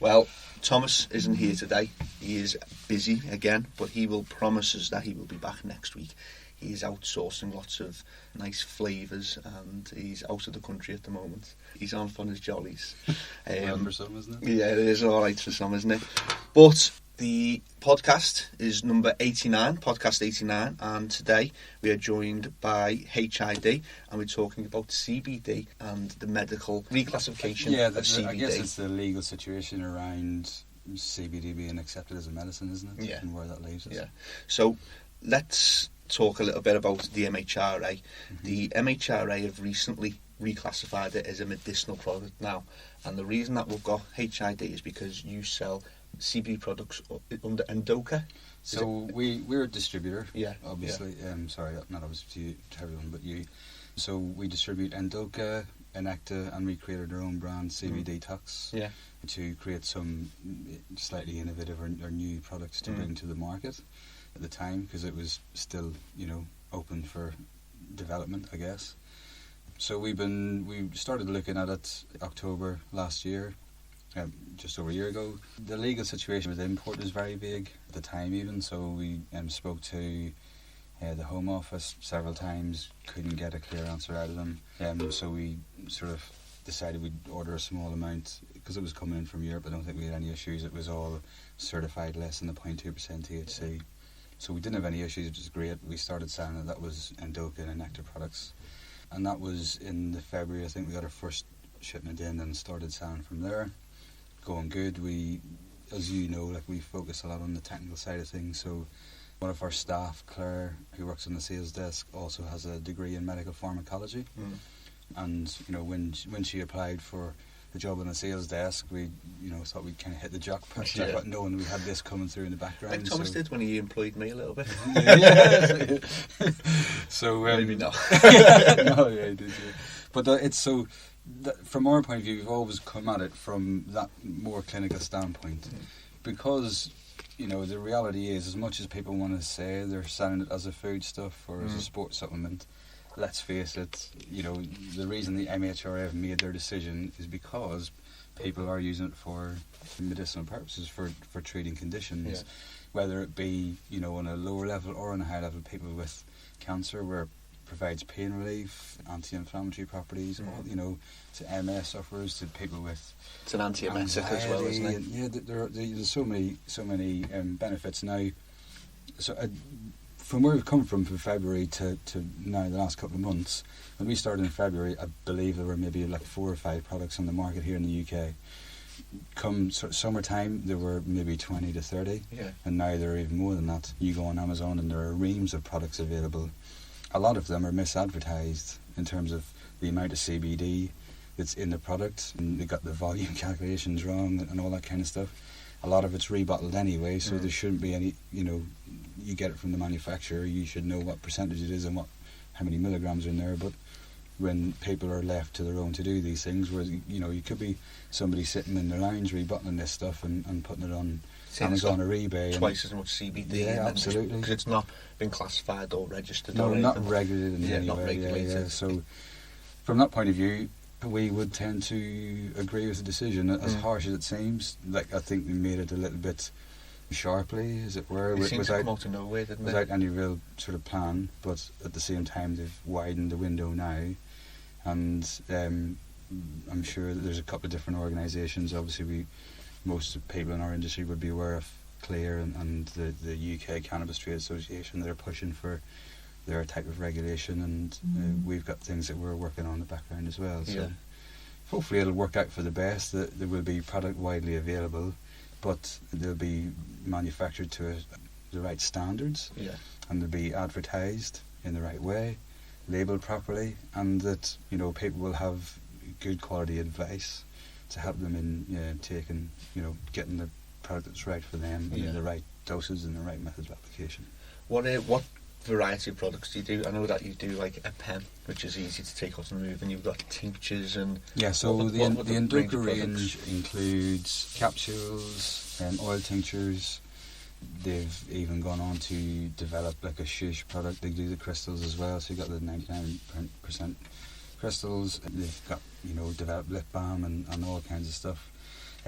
Well, Thomas isn't here today. He is busy again, but he will promise us that he will be back next week. He is outsourcing lots of nice flavours, and he's out of the country at the moment. He's on fun as jollies. Well, for some, isn't it? Yeah, it is all right for some, isn't it? But the podcast is number 89, podcast 89, and today we are joined by HID, and we're talking about CBD and the medical reclassification of CBD. I guess it's the legal situation around CBD being accepted as a medicine, isn't it? Yeah. And where that leaves us. Yeah. So let's talk a little bit about the MHRA. Mm-hmm. The MHRA have recently reclassified it as a medicinal product now, and the reason that we've got HID is because you sell CBD products under Endoka. So we're a distributor. Yeah. Obviously. Yeah. Sorry, not obviously to everyone, but you. So we distribute Endoka, Enecta, and we created our own brand, CBD Tox. Yeah. To create some slightly innovative or new products to bring to the market at the time, because it was still, open for development, I guess. So we started looking at it October last year, just over a year ago. The legal situation with import was very vague at the time even, so we spoke to the Home Office several times, couldn't get a clear answer out of them. So we sort of decided we'd order a small amount, because it was coming in from Europe. I don't think we had any issues. It was all certified less than the 0.2% THC. So we didn't have any issues, which is great. We started selling it. That was Endoka and Enecta products. And that was in the February. I think we got our first shipment in and started selling from there. Going good. We, as you know, we focus a lot on the technical side of things. So one of our staff, Claire, who works on the sales desk, also has a degree in medical pharmacology. And when she applied for the job on the sales desk, we thought we'd kind of hit the jackpot, knowing we had this coming through in the background. Like Thomas did when he employed me a little bit. So maybe not. No, yeah, he did. Yeah. But it's so. From our point of view, we've always come at it from that more clinical standpoint, because the reality is, as much as people want to say they're selling it as a foodstuff or as a sports supplement, let's face it, the reason the MHRA have made their decision is because people are using it for medicinal purposes, for treating conditions, whether it be, on a lower level or on a high level, people with cancer, where it provides pain relief, anti-inflammatory properties, to MS sufferers, to people with... It's an antiemetic as well, isn't it? Yeah, there's so many benefits now. So from where we've come from February to now, the last couple of months, when we started in February, I believe there were maybe 4 or 5 products on the market here in the UK. Come summertime, there were maybe 20 to 30, and now there are even more than that. You go on Amazon and there are reams of products available. A lot of them are misadvertised in terms of the amount of CBD that's in the product, and they got the volume calculations wrong and all that kind of stuff. A lot of it's rebottled anyway, so there shouldn't be any, you get it from the manufacturer, you should know what percentage it is and how many milligrams are in there. But when people are left to their own to do these things, where you could be somebody sitting in their lounge rebottling this stuff and putting it on Amazon or eBay. Twice as much CBD. Yeah, absolutely. Because it's not been classified or registered. No, or not anything. regulated in any not way. regulated. Yeah. So from that point of view, we would tend to agree with the decision, as harsh as it seems. I think they made it a little bit sharply, as it were, without any real sort of plan. But at the same time, they've widened the window now, and I'm sure that there's a couple of different organisations. Obviously, most people in our industry would be aware of Clear and the UK Cannabis Trade Association that are pushing for their type of regulation, and we've got things that we're working on in the background as well. So hopefully it'll work out for the best, that there will be product widely available, but they'll be manufactured to the right standards, and they'll be advertised in the right way, labelled properly, and that people will have good quality advice to help them in taking, getting the product that's right for them, and in the right doses and the right methods of application. What variety of products do you do? I know that you do like a pen, which is easy to take out and move, and you've got tinctures and... Yeah, so the Endoka range includes capsules and oil tinctures. They've even gone on to develop like a shush product. They do the crystals as well, so you've got the 99% crystals. They've got, developed lip balm and all kinds of stuff.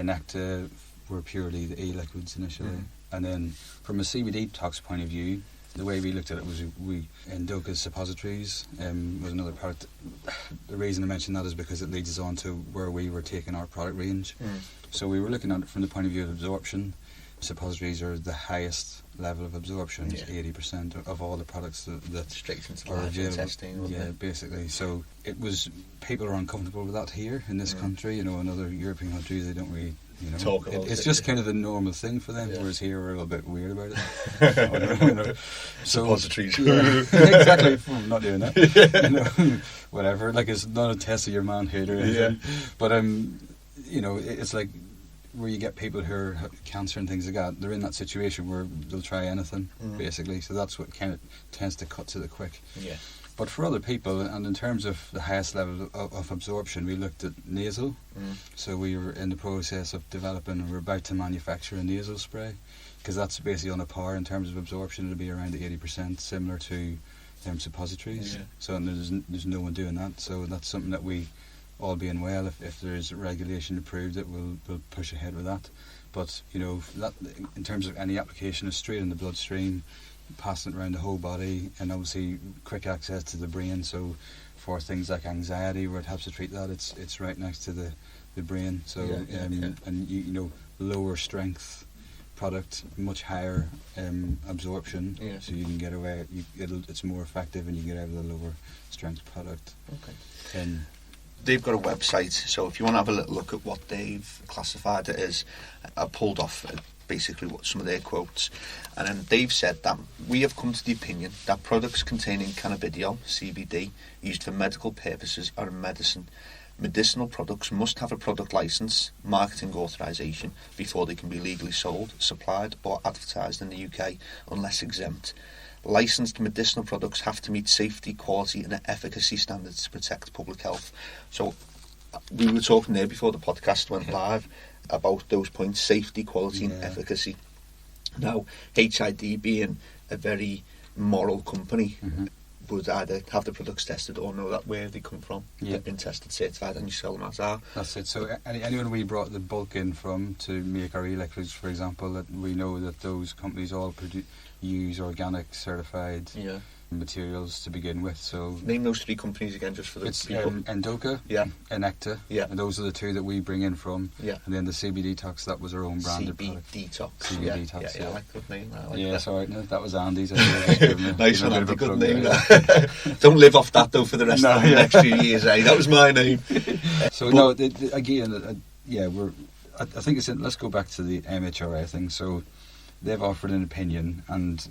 Inacta were purely the e-liquids initially. And then from a CBD tox point of view, the way we looked at it was Ndoka's suppositories was another product. The reason I mention that is because it leads us on to where we were taking our product range. So we were looking at it from the point of view of absorption. Suppositories are the highest level of absorption, 80% of all the products that straight into are the available. intestine. Yeah, basically. So it was, people are uncomfortable with that here in this country. You know, in other European countries they don't really, you know, talk about it's it, just kind of the normal thing for them, whereas here we're a little bit weird about it. You know. Suppositories. Exactly. I'm not doing that. You know, whatever. Like, it's not a test of your manhood or anything. But you know, it's like where you get people who are cancer and things like that. They're in that situation where they'll try anything, basically. So that's what kind of tends to cut to the quick. Yeah. But for other people, and in terms of the highest level of absorption, we looked at nasal. So we were in the process of developing, and we're about to manufacture a nasal spray, because that's basically on a par in terms of absorption. It'll be around 80%, similar to suppositories. So there's no one doing that. So that's something that we, all being well, if there's regulation approved, that we'll push ahead with that. But you know, that in terms of any application, is straight in the bloodstream, passing it around the whole body, and obviously quick access to the brain. So for things like anxiety, where it helps to treat that, it's right next to the brain. So and you know, lower strength product, much higher absorption, so you can get away. It's more effective, and you get out of the lower strength product. Okay. They've got a website, so if you want to have a little look at what they've classified it as, I pulled off basically what some of their quotes, and then they've said that we have come to the opinion that products containing cannabidiol, CBD, used for medical purposes are medicine. Medicinal products must have a product license, marketing authorization, before they can be legally sold, supplied or advertised in the UK, unless exempt. Licensed medicinal products have to meet safety, quality and efficacy standards to protect public health. So we were talking there before the podcast went live about those points: safety, quality and efficacy. Now, HID being a very moral company, would either have the products tested or know that where they come from. They've been tested, certified, and you sell them as are. That's it. So anyone we brought the bulk in from to make our e-liquids, for example, that we know that those companies all use organic certified materials to begin with. So name those three companies again, just for the people. Ndoka, Inacta, and those are the two that we bring in from. And then the CBD tox, that was our own branded product. CBD tox. I like that name. Sorry, no, that was Andy's. Nice one, Andy. Good name. Don't live off that though for the rest of the next few years. That was my name. So again, I think it's. Let's go back to the MHRA thing. So they've offered an opinion, and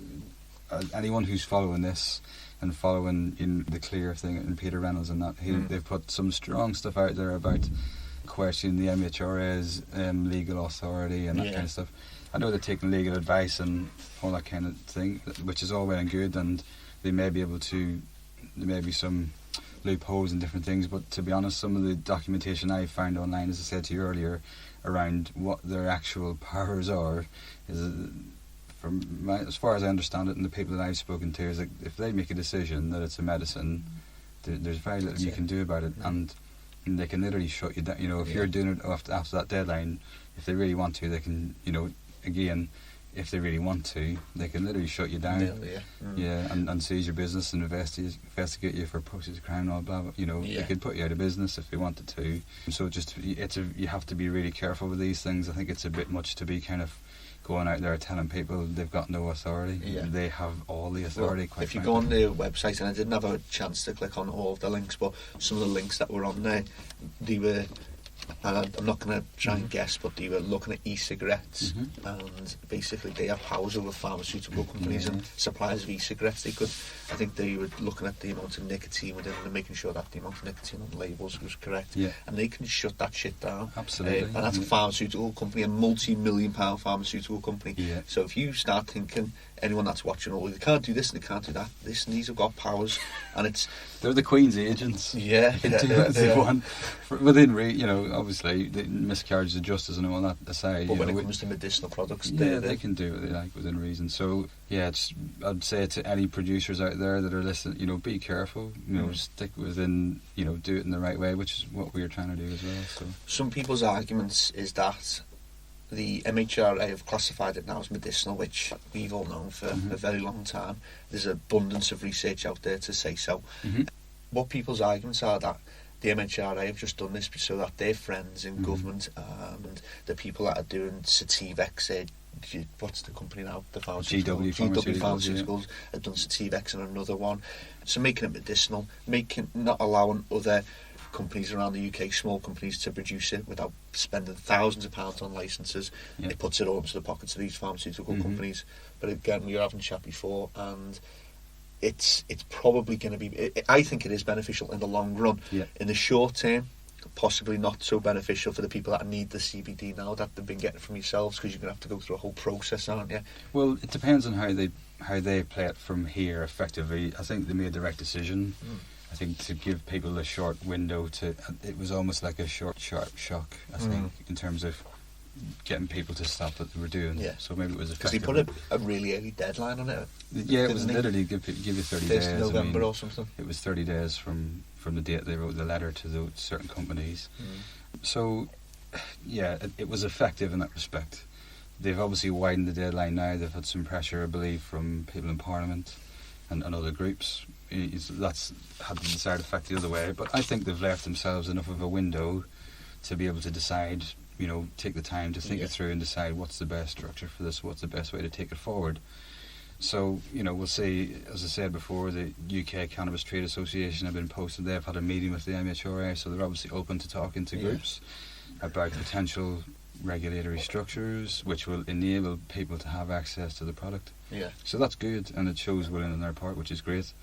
anyone who's following this and following in the Clear thing and Peter Reynolds and that, they've put some strong stuff out there about questioning the MHRA's legal authority and that kind of stuff. I know they're taking legal advice and all that kind of thing, which is all well and good, and they may be able to, there may be some loopholes and different things, but to be honest, some of the documentation I found online, as I said to you earlier, around what their actual powers are, is as far as I understand it, and the people that I've spoken to, is like if they make a decision that it's a medicine, there's very little you can do about it, and they can literally shut you down. You know, if you're doing it after that deadline, if they really want to, they can. You know, again, if they really want to, they can literally shut you down. And seize your business and investigate you for proceeds of crime and all blah. You know, they could put you out of business if they wanted to. So you have to be really careful with these things. I think it's a bit much to be kind of going out there telling people they've got no authority. They have all the authority. Well, if you go on their website, and I didn't have a chance to click on all of the links, but some of the links that were on there, they were, and I'm not going to try and guess, but they were looking at e-cigarettes, and basically they have powers over pharmaceutical companies and suppliers of e-cigarettes. I think they were looking at the amount of nicotine within them and making sure that the amount of nicotine on the labels was correct, and they can shut that shit down. Absolutely. And that's a pharmaceutical company, a multi-million-pound pharmaceutical company. So if you start thinking, anyone that's watching, they can't do this and they can't do that, these have got powers, and they're the Queen's agents. They can do what they want within obviously the miscarriages of justice and all that aside. But when it comes to medicinal products, they can do what they like within reason. So I'd say to any producers out there that are listening, be careful. Stick within, do it in the right way, which is what we're trying to do as well. So some people's arguments is that the MHRA have classified it now as medicinal, which we've all known for a very long time. There's abundance of research out there to say so. What people's arguments are that the MHRA have just done this so that their friends in government and the people that are doing Sativex, what's the company now? The GW Pharmaceuticals have done Sativex and another one. So making it medicinal, not allowing other companies around the UK, small companies, to produce it without spending thousands of pounds on licences. It puts it all into the pockets of these pharmaceutical companies. But again, we were having a chat before, and it's probably going to be... I think it is beneficial in the long run. In the short term, possibly not so beneficial for the people that need the CBD now that they've been getting from yourselves, because you're going to have to go through a whole process, aren't you? Well, it depends on how they play it from here. Effectively, I think they made the right decision. I think to give people a short window to... It was almost like a short, sharp shock, I think, in terms of getting people to stop what they were doing. So maybe it was effective. Because he put a really early deadline on it. It was literally give you 30 days. 1st November or something. It was 30 days from the date they wrote the letter to those certain companies. So, it was effective in that respect. They've obviously widened the deadline now. They've had some pressure, I believe, from people in Parliament and other groups. That's had the desired effect the other way. But I think they've left themselves enough of a window to be able to decide, take the time to think it through and decide what's the best structure for this, what's the best way to take it forward. So, we'll see, as I said before, the UK Cannabis Trade Association have been posted. They've had a meeting with the MHRA, so they're obviously open to talking to groups about potential regulatory structures which will enable people to have access to the product. So that's good, and it shows willing on their part, which is great.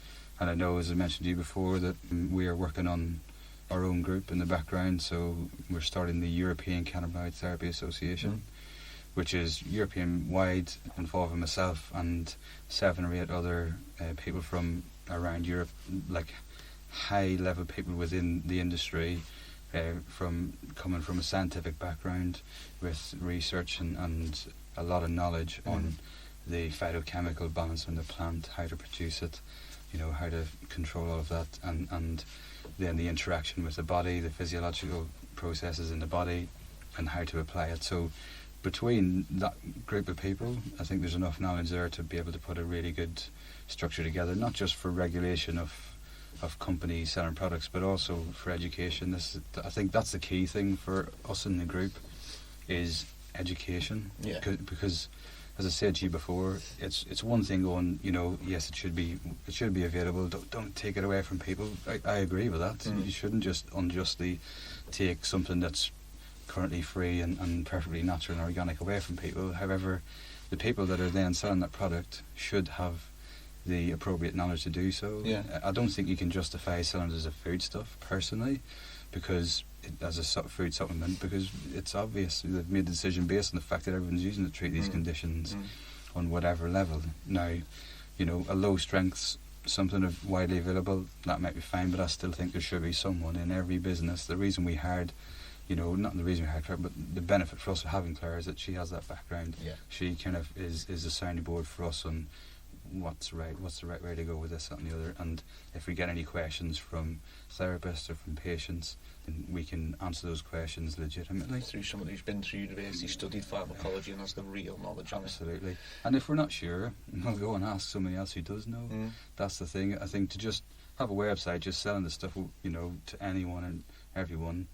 And I know, as I mentioned to you before, that we are working on our own group in the background, so we're starting the European Cannabinoid Therapy Association, which is European-wide, involving myself and 7 or 8 other people from around Europe, like high-level people within the industry, coming from a scientific background with research and a lot of knowledge on the phytochemical balance in the plant, how to produce it, how to control all of that, and then the interaction with the body, the physiological processes in the body, and how to apply it. So between that group of people, I think there's enough knowledge there to be able to put a really good structure together, not just for regulation of companies selling products, but also for education. I think that's the key thing for us in the group, is education. Because as I said to you before, it's one thing going, yes, it should be available. Don't take it away from people. I agree with that. You shouldn't just unjustly take something that's currently free and perfectly natural and organic away from people. However, the people that are then selling that product should have the appropriate knowledge to do so. I don't think you can justify selling it as a foodstuff, personally, because as a food supplement, because it's obvious they've made the decision based on the fact that everyone's using it to treat these conditions on whatever level. Now, a low strength, something widely available, that might be fine, but I still think there should be someone in every business. The reason we hired, not the reason we hired Claire, but the benefit for us of having Claire is that she has that background. She kind of is a sounding board for us on what's the right way to go with this, that and the other. And if we get any questions from therapists or from patients, then we can answer those questions legitimately. Through someone who's been through university, studied pharmacology, and has the real knowledge on it. Absolutely. And if we're not sure, we'll go and ask somebody else who does know. That's the thing. I think to just have a website just selling the stuff, to anyone and everyone,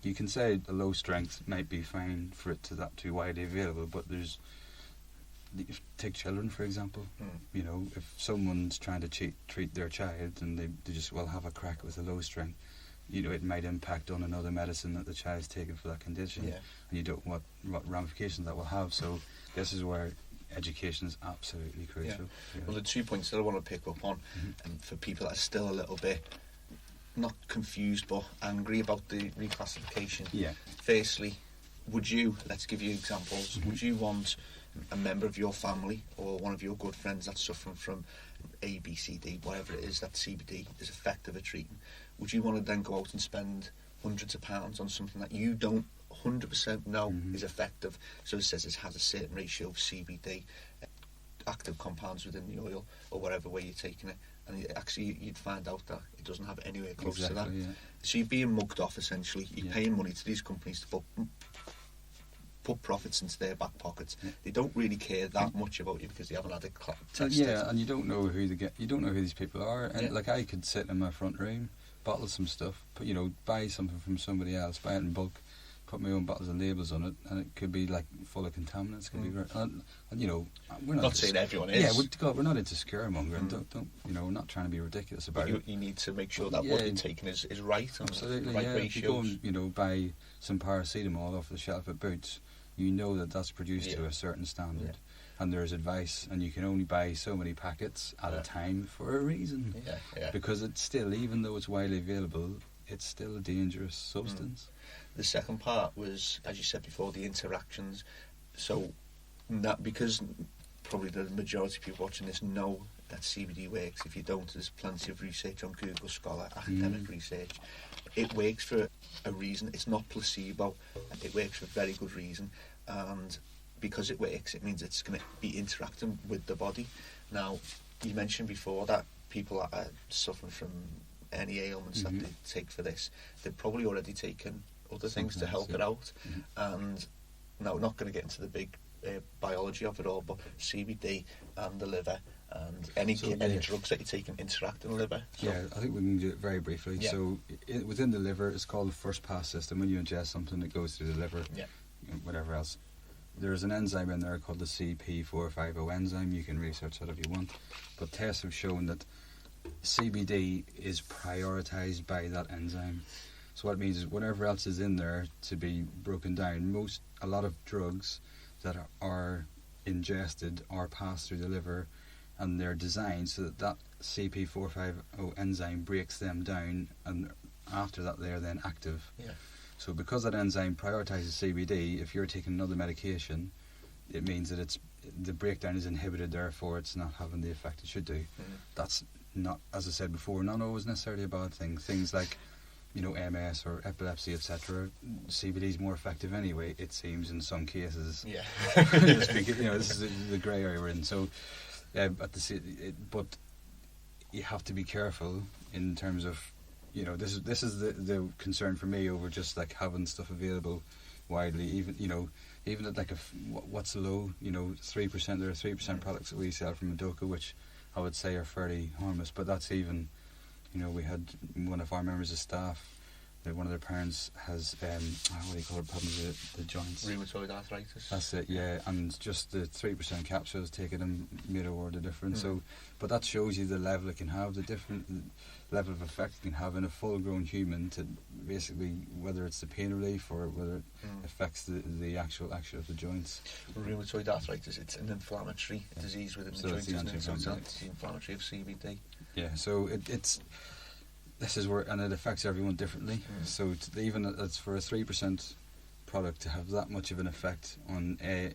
you can say a low strength might be fine for it to be widely available, but take children, for example. If someone's trying to treat their child and they just have a crack with a low strength, it might impact on another medicine that the child's taking for that condition, and you don't what ramifications that will have. So this is where education is absolutely crucial. Well, the 2 points that I want to pick up on, and for people that are still a little bit not confused but angry about the reclassification. Firstly, let's give you examples, would you want a member of your family or one of your good friends that's suffering from A, B, C, D, whatever it is that CBD is effective at treating, would you want to then go out and spend hundreds of pounds on something that you don't 100% know is effective? So it says it has a certain ratio of CBD, active compounds within the oil, or whatever way you're taking it, and actually you'd find out that it doesn't have anywhere close to that. So you're being mugged off, essentially. You're paying money to these companies to put put profits into their back pockets. They don't really care that much about you because they haven't had it tested. Yeah, and you don't know who you don't know who these people are. And like, I could sit in my front room, bottle some stuff, but buy something from somebody else, buy it in bulk, put my own bottles and labels on it, and it could be like full of contaminants. Could be, and we're not saying everyone is. Yeah, we're not into scaremongering. Don't we're not trying to be ridiculous about it. You need to make sure that what you're taking is right. And absolutely, right ratios. If you go and buy some paracetamol off the shelf at Boots, you know that's produced to a certain standard. Yeah. And there's advice, and you can only buy so many packets at a time for a reason. Because it's still, even though it's widely available, it's still a dangerous substance. The second part was, as you said before, the interactions. So, because probably the majority of people watching this know that CBD works. If you don't, there's plenty of research on Google Scholar, academic research. It works for a reason. It's not placebo. It works for a very good reason. And because it works, it means it's going to be interacting with the body. Now, you mentioned before that people that are suffering from any ailments that they take for this, they've probably already taken other things to help it out. And now, we're not going to get into the big biology of it all, but CBD and the liver and any drugs that you take can interact in the liver. So. Yeah, I think we can do it very briefly. Yeah. So within the liver, it's called the first pass system. When you ingest something, it goes through the liver, whatever else. There's an enzyme in there called the CP450 enzyme. You can research that if you want. But tests have shown that CBD is prioritised by that enzyme. So what it means is whatever else is in there to be broken down, a lot of drugs that are ingested are passed through the liver, and they're designed so that CP450 enzyme breaks them down, and after that they're then active. Yeah. So because that enzyme prioritises CBD, if you're taking another medication, it means that the breakdown is inhibited, therefore it's not having the effect it should do. That's not, as I said before, not always necessarily a bad thing. Things like MS or epilepsy, etc. CBD is more effective anyway, it seems, in some cases. Yeah. This is the grey area we're in. So, but you have to be careful in terms of, this is the concern for me over just like having stuff available widely. Even at like what's low, 3%. There are 3% products that we sell from Madoka, which I would say are fairly harmless. But that's even. We had one of our members of staff, one of their parents has, problems with the joints. Rheumatoid arthritis. That's it, yeah. And just the 3% capsules taken them made a world of difference. So, but that shows you the level it can have, the different level of effect it can have in a full-grown human to basically, whether it's the pain relief or whether it affects the actual action of the joints. Rheumatoid arthritis, it's an inflammatory disease within the joints, isn't it? So it's anti-inflammatory of CBD. Yeah, so this is where, and it affects everyone differently. So even it's for a 3% product to have that much of an effect on a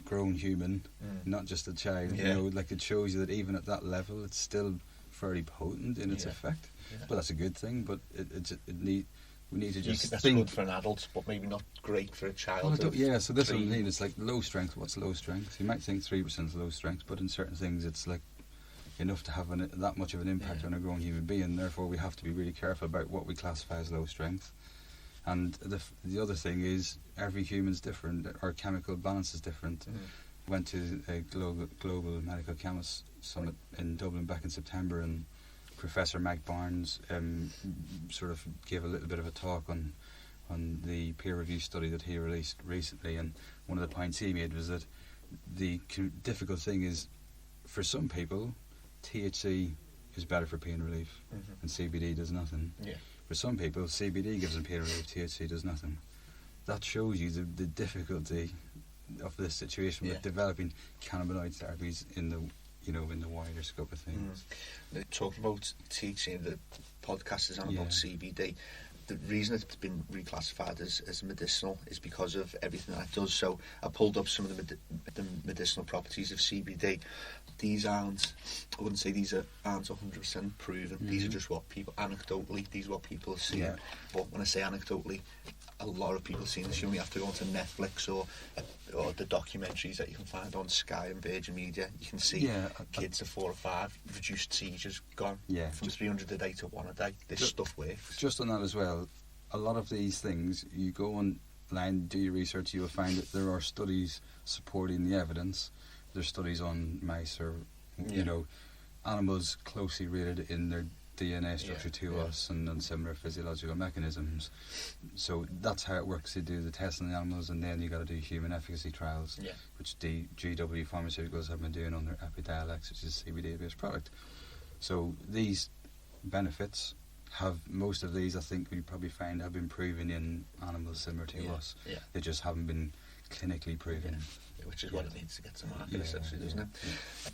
grown human, not just a child. Like it shows you that even at that level, it's still fairly potent in its effect. Yeah. But that's a good thing. But we need to just that's think. Good for an adult, but maybe not great for a child. So this is what I mean. It's like low strength. What's low strength? You might think 3% is low strength, but in certain things, it's like enough to have that much of an impact on a grown human being. Therefore, we have to be really careful about what we classify as low strength. And the other thing is, every human's different. Our chemical balance is different. Went to a global medical chemist summit in Dublin back in September, and Professor Mike Barnes sort of gave a little bit of a talk on the peer-reviewed study that he released recently. And one of the points he made was that the difficult thing is, for some people, THC is better for pain relief, and CBD does nothing. Yeah. For some people, CBD gives them pain relief, THC does nothing. That shows you the difficulty of this situation with developing cannabinoid therapies in the wider scope of things. Talking about THC, the podcast is on about CBD. The reason it's been reclassified as medicinal is because of everything that it does. So I pulled up some of the medicinal properties of CBD. These aren't, I wouldn't say these aren't 100% proven. These are just what people, anecdotally, these are what people have seen. Yeah. But when I say anecdotally, a lot of people have seen this. You only have to go onto Netflix or the documentaries that you can find on Sky and Virgin Media. You can see kids of 4 or 5, reduced seizures gone from 300 a day to 1 a day. This stuff works. Just on that as well, a lot of these things, you go on line, do your research, you will find that there are studies supporting the evidence. There's studies on mice or, you know, animals closely related in their DNA structure to us and similar physiological mechanisms. So that's how it works. You do the tests on the animals, and then you got to do human efficacy trials, which the GW Pharmaceuticals have been doing on their Epidiolex, which is a CBD-based product. So these benefits have, most of these, I think we probably find, have been proven in animals similar to us. They just haven't been clinically proven. Which is what it needs to get to market, essentially, doesn't it?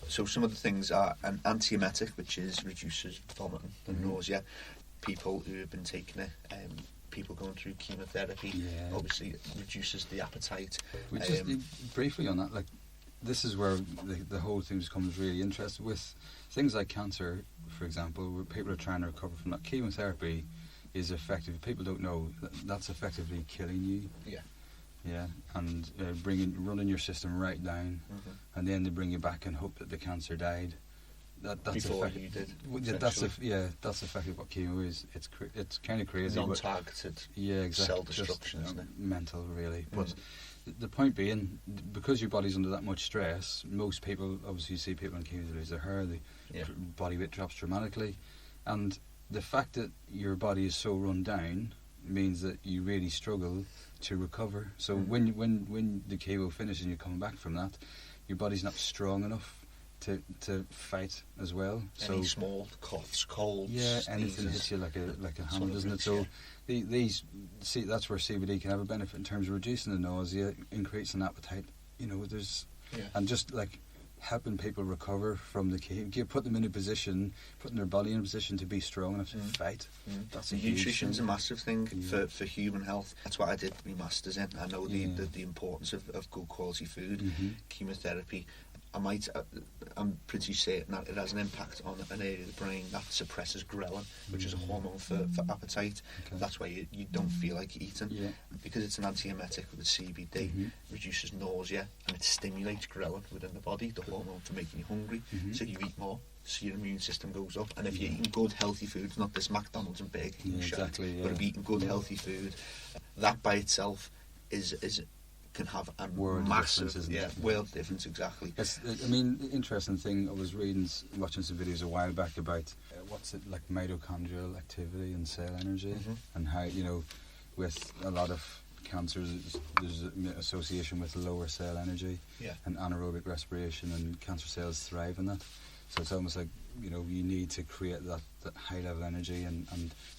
So some of the things are an antiemetic, which reduces vomiting and nausea. People who have been taking it, people going through chemotherapy, obviously it reduces the appetite. Just briefly on that, like, this is where the whole thing becomes really interesting with things like cancer, for example, where people are trying to recover from that. Chemotherapy is effective. People don't know that's effectively killing you. And running your system right down, and then they bring you back and hope that the cancer died. That's before you did. That's effectively what chemo is. It's kind of crazy. Non-targeted. Cell destruction, isn't it? Mental, really. But the point being, because your body's under that much stress, most people, obviously, you see people on chemo lose their hair, the body weight drops dramatically, and the fact that your body is so run down means that you really struggle to recover. So when the chemo finishes and you're coming back from that, your body's not strong enough to fight as well. Any small coughs, colds, anything hits you like a hammer, doesn't it? So that's where CBD can have a benefit in terms of reducing the nausea, increasing appetite. You know, and just like helping people recover from the chemo, put them in a position, putting their body in a position to be strong enough to fight. That's nutrition's a massive thing for human health. That's what I did my masters in. I know the importance of good quality food. Chemotherapy, I'm pretty certain that it has an impact on an area of the brain that suppresses ghrelin, which is a hormone for appetite. That's why you don't feel like eating. Because it's an antiemetic with CBD, reduces nausea, and it stimulates ghrelin within the body, the hormone for making you hungry. So you eat more, so your immune system goes up. And if you're eating good healthy food, not this McDonald's and Burger King shit, but if you're eating good healthy food, that by itself can have a massive world difference. Exactly. Interesting thing, I was watching some videos a while back about what's it like, mitochondrial activity and cell energy, and how, you know, with a lot of cancers there's an association with lower cell energy and anaerobic respiration, and cancer cells thrive in that. So it's almost like, you know, you need to create that high level energy, and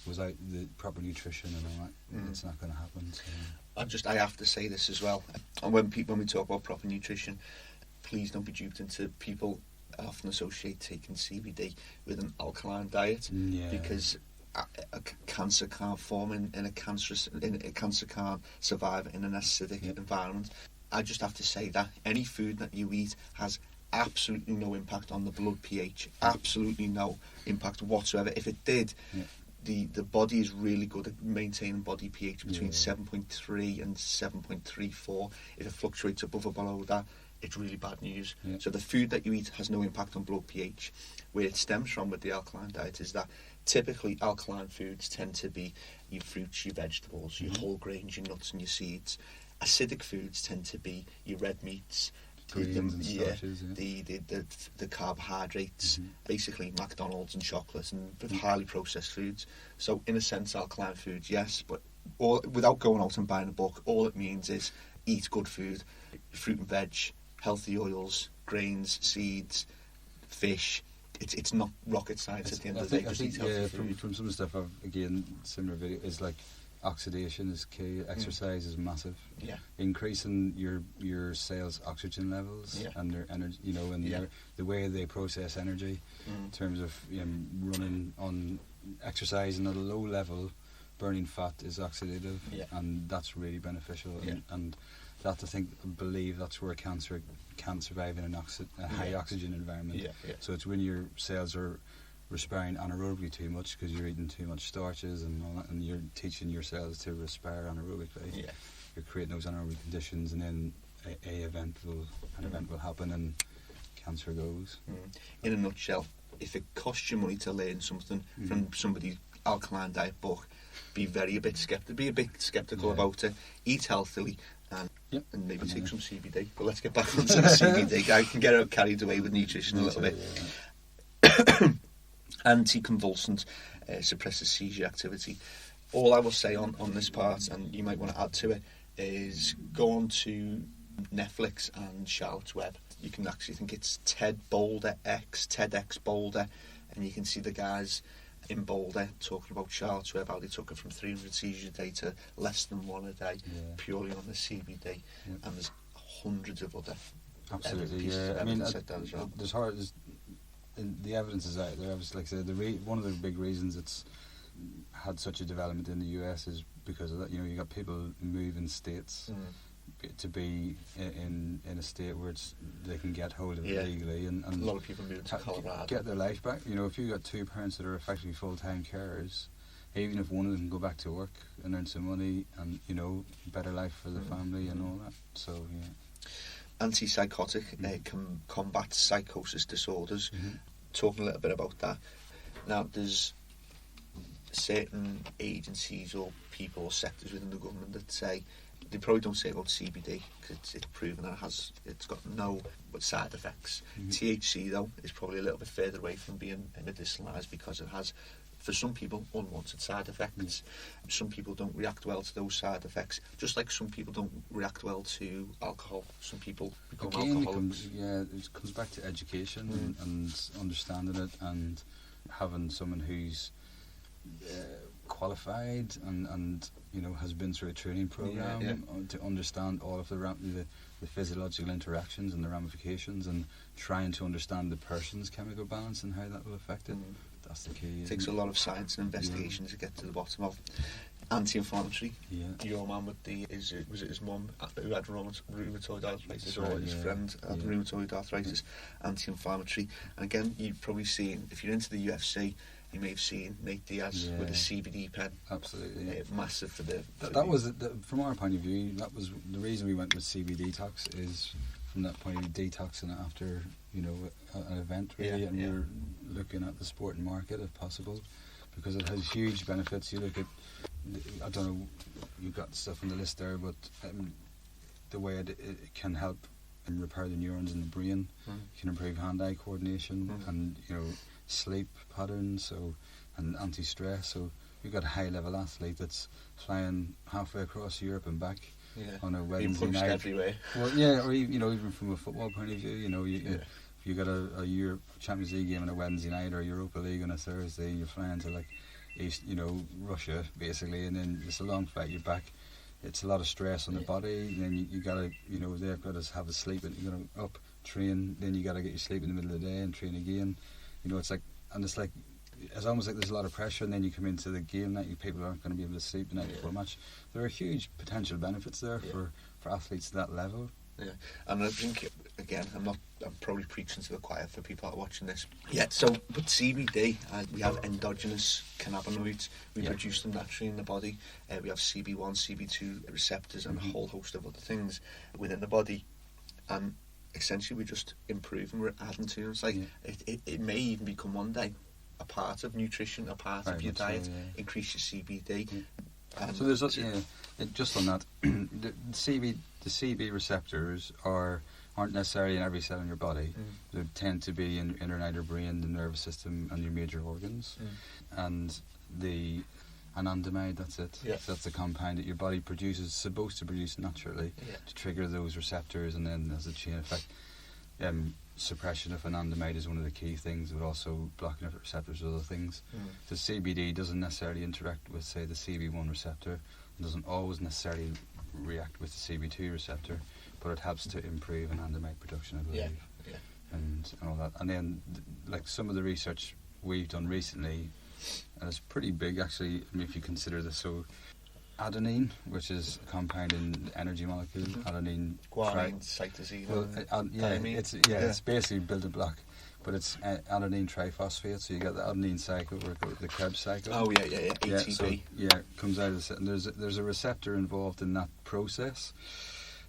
without the proper nutrition and all that, it's not going to happen. So. I have to say this as well. And when we talk about proper nutrition, please don't be duped into people often associate taking CBD with an alkaline diet, because a cancer can't form in a cancer can't survive in an acidic environment. I just have to say that any food that you eat has absolutely no impact on the blood pH, absolutely no impact whatsoever. If it did, the body is really good at maintaining body pH between 7.3 and 7.34. If it fluctuates above or below that, it's really bad news. So the food that you eat has no impact on blood pH. Where it stems from with the alkaline diet is that typically alkaline foods tend to be your fruits, your vegetables, your whole grains, your nuts and your seeds. Acidic foods tend to be your red meats, the carbohydrates, basically McDonald's and chocolates and highly processed foods. So in a sense, alkaline foods, yes, but without going out and buying a book, all it means is eat good food, fruit and veg, healthy oils, grains, seeds, fish. It's not rocket science at the end of the day. Just eat healthy food. From some of the stuff I've, again, similar video, is like oxidation is key, exercise is massive. Increasing your cells' oxygen levels and their energy, you know, and the way they process energy in terms of running on exercising at a low level, burning fat is oxidative, and that's really beneficial. And that, I believe that's where cancer can't survive in a high oxygen environment. So it's when your cells are respiring anaerobically too much because you're eating too much starches and all that, and you're teaching your cells to respire anaerobically. You're creating those anaerobic conditions, and then an event will happen and cancer goes. In a nutshell, if it costs you money to learn something from somebody alkaline diet book, be a bit skeptical about it. Eat healthily and maybe take some CBD. But let's get back onto the CBD. I can get carried away with nutrition a little bit. Anticonvulsant, suppresses seizure activity. All I will say on this part, and you might want to add to it, is go on to Netflix and Charlotte's Web. You can actually think it's TEDx Boulder, and you can see the guys in Boulder talking about Charlotte's Web, how they took it from 300 seizures a day to less than one a day, purely on the CBD, and there's hundreds of other absolutely evidence like that as well. The evidence is out there. Obviously, like I said, one of the big reasons it's had such a development in the US is because of that. You got people moving states to be in a state where they can get hold of it legally, and a lot of people move to Colorado, get their life back. If you've got two parents that are effectively full-time carers, even if one of them can go back to work and earn some money and better life for the family and all that. So antipsychotic can combat psychosis disorders. Talking a little bit about that. Now, there's certain agencies or people or sectors within the government that say, they probably don't say about CBD because it's proven that it's got no side effects. THC though is probably a little bit further away from being medicinalised because it has, for some people, unwanted side effects. Some people don't react well to those side effects, just like some people don't react well to alcohol. Some people become alcoholics. It comes back to education and understanding it, and having someone who's qualified and has been through a training program to understand all of the physiological interactions and the ramifications, and trying to understand the person's chemical balance and how that will affect it. That's the key. It takes a lot of science and investigation to get to the bottom of. Anti-inflammatory. Your man was it his mum who had rheumatoid arthritis, or his friend had rheumatoid arthritis? Anti-inflammatory. And again, you've probably seen, if you're into the UFC, you may have seen Nate Diaz with a CBD pen. Absolutely, massive for the. That was from our point of view. That was the reason we went with CBD detox, is from that point of view, detoxing after an event really, and we're looking at the sporting market if possible, because it has huge benefits. You look at, I don't know, you've got stuff on the list there, but the way it can help and repair the neurons in the brain, can improve hand-eye coordination, and sleep patterns, and anti-stress. So we've got a high-level athlete that's flying halfway across Europe and back on a Wednesday night. Everywhere. Well, or even from a football point of view, if you got a Europe Champions League game on a Wednesday night or Europa League on a Thursday, you're flying to East, Russia basically, and then it's a long flight. You're back. It's a lot of stress on the body. And then you gotta, they've got to have a sleep, and you're gonna up train. Then you gotta get your sleep in the middle of the day and train again. It's almost like there's a lot of pressure, and then you come into the game night, people aren't going to be able to sleep the night before a match. There are huge potential benefits there for athletes at that level. Yeah, and I think, again, I'm probably preaching to the choir for people that are watching this. But CBD, we have endogenous cannabinoids. We produce them naturally in the body. We have CB1, CB2 receptors, and a whole host of other things within the body. And essentially we're just improving, we're adding to it. It's like it may even become one day a part of nutrition, a part of your diet, increase your CBD. So there's just on that, the CB receptors aren't necessarily in every cell in your body. They tend to be in your inner brain, the nervous system, and your major organs. And anandamide, that's it. So that's the compound that your body produces, supposed to produce naturally to trigger those receptors, and then there's a chain effect. Suppression of anandamide is one of the key things, but also blocking of receptors with other things. The CBD doesn't necessarily interact with, say, the CB1 receptor, and doesn't always necessarily react with the CB2 receptor, but it helps to improve anandamide production, I believe. And all that. And then, some of the research we've done recently, and it's pretty big actually, if you consider this. So adenine, which is a compound in the energy molecule, adenine, guanine, cytosine. It's basically building block, but it's adenine triphosphate. So you get the adenine cycle, or the Krebs cycle. ATP. It comes out of the, and there's a receptor involved in that process.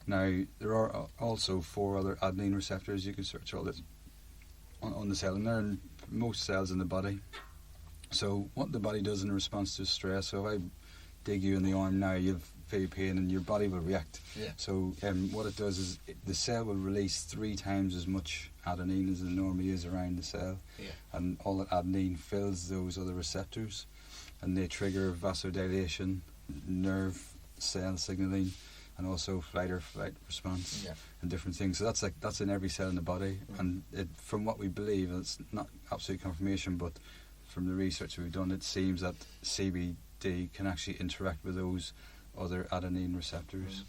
Now there are also 4 other adenine receptors. You can search all this on the cell, and they're in most cells in the body. So what the body does in response to stress, so if I dig you in the arm now, you'll feel pain and your body will react. Yeah. So what it does is the cell will release 3 times as much adenine as it normally is around the cell. Yeah. And all that adenine fills those other receptors and they trigger vasodilation, nerve cell signaling, and also fight or flight response, and different things. So that's in every cell in the body. And from what we believe, and it's not absolute confirmation, but from the research we've done, it seems that CBD can actually interact with those other adenine receptors.